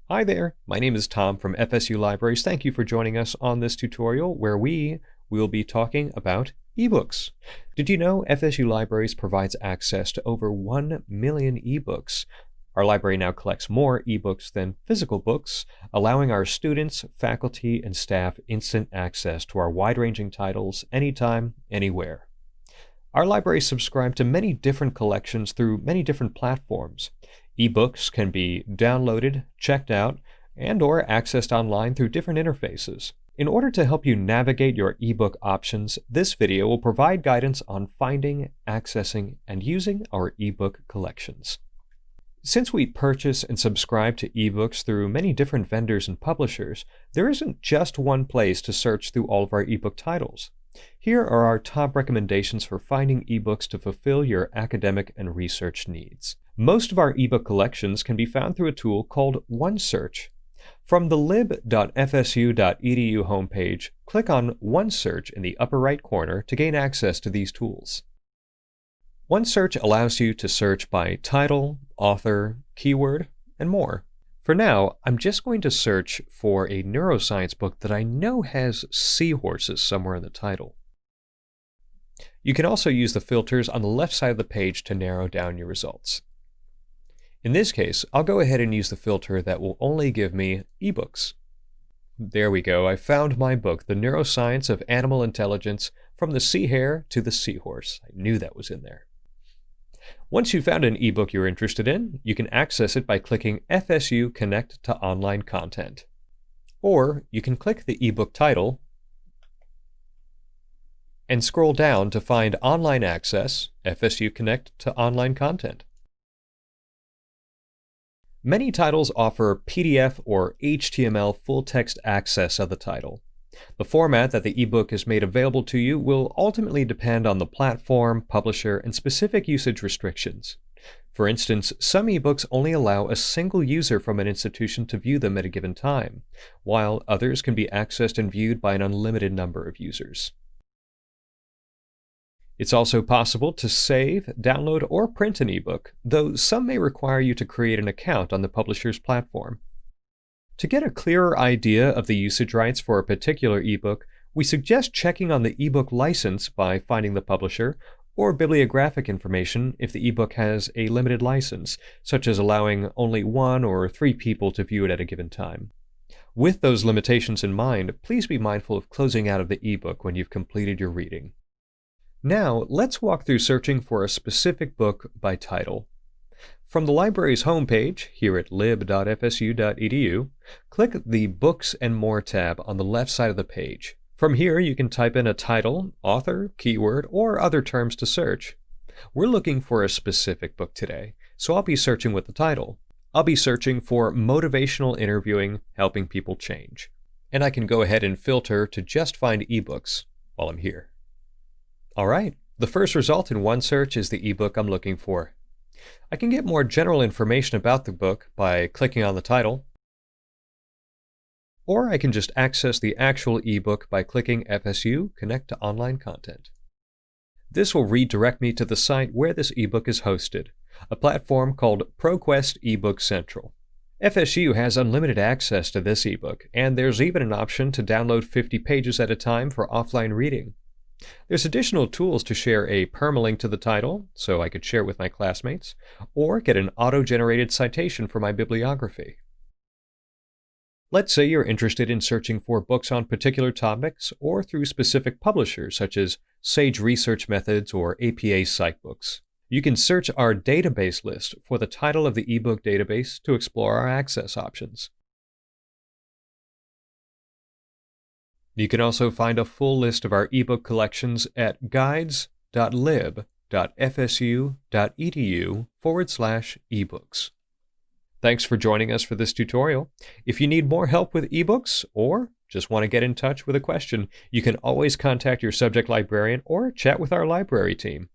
Hi there, my name is Tom from FSU Libraries. Thank you for joining us on this tutorial where we will be talking about eBooks. Did you know FSU Libraries provides access to over 1 million eBooks? Our library now collects more eBooks than physical books, allowing our students, faculty, and staff instant access to our wide-ranging titles anytime, anywhere. Our library subscribes to many different collections through many different platforms. eBooks can be downloaded, checked out, and/or accessed online through different interfaces. In order to help you navigate your ebook options, this video will provide guidance on finding, accessing, and using our ebook collections. Since we purchase and subscribe to ebooks through many different vendors and publishers, there isn't just one place to search through all of our ebook titles. Here are our top recommendations for finding ebooks to fulfill your academic and research needs. Most of our ebook collections can be found through a tool called OneSearch. From the lib.fsu.edu homepage, click on OneSearch in the upper right corner to gain access to these tools. OneSearch allows you to search by title, author, keyword, and more. For now, I'm just going to search for a neuroscience book that I know has seahorses somewhere in the title. You can also use the filters on the left side of the page to narrow down your results. In this case, I'll go ahead and use the filter that will only give me ebooks. There we go, I found my book, The Neuroscience of Animal Intelligence, From the Sea Hare to the Seahorse. I knew that was in there. Once you've found an ebook you're interested in, you can access it by clicking FSU Connect to Online Content. Or you can click the ebook title and scroll down to find Online Access, FSU Connect to Online Content. Many titles offer PDF or HTML full-text access of the title. The format that the ebook is made available to you will ultimately depend on the platform, publisher, and specific usage restrictions. For instance, some ebooks only allow a single user from an institution to view them at a given time, while others can be accessed and viewed by an unlimited number of users. It's also possible to save, download, or print an ebook, though some may require you to create an account on the publisher's platform. To get a clearer idea of the usage rights for a particular ebook, we suggest checking on the ebook license by finding the publisher, or bibliographic information if the ebook has a limited license, such as allowing only 1 or 3 people to view it at a given time. With those limitations in mind, please be mindful of closing out of the ebook when you've completed your reading. Now, let's walk through searching for a specific book by title. From the library's homepage, here at lib.fsu.edu, click the Books and More tab on the left side of the page. From here, you can type in a title, author, keyword, or other terms to search. We're looking for a specific book today, so I'll be searching with the title. I'll be searching for Motivational Interviewing, Helping People Change. And I can go ahead and filter to just find ebooks while I'm here. All right, the first result in OneSearch is the ebook I'm looking for. I can get more general information about the book by clicking on the title, or I can just access the actual ebook by clicking FSU Connect to Online Content. This will redirect me to the site where this ebook is hosted, a platform called ProQuest eBook Central. FSU has unlimited access to this ebook, and there's even an option to download 50 pages at a time for offline reading. There's additional tools to share a permalink to the title, so I could share it with my classmates, or get an auto-generated citation for my bibliography. Let's say you're interested in searching for books on particular topics or through specific publishers such as Sage Research Methods or APA Psychbooks. You can search our database list for the title of the ebook database to explore our access options. You can also find a full list of our ebook collections at guides.lib.fsu.edu/ebooks. Thanks for joining us for this tutorial. If you need more help with ebooks or just want to get in touch with a question, you can always contact your subject librarian or chat with our library team.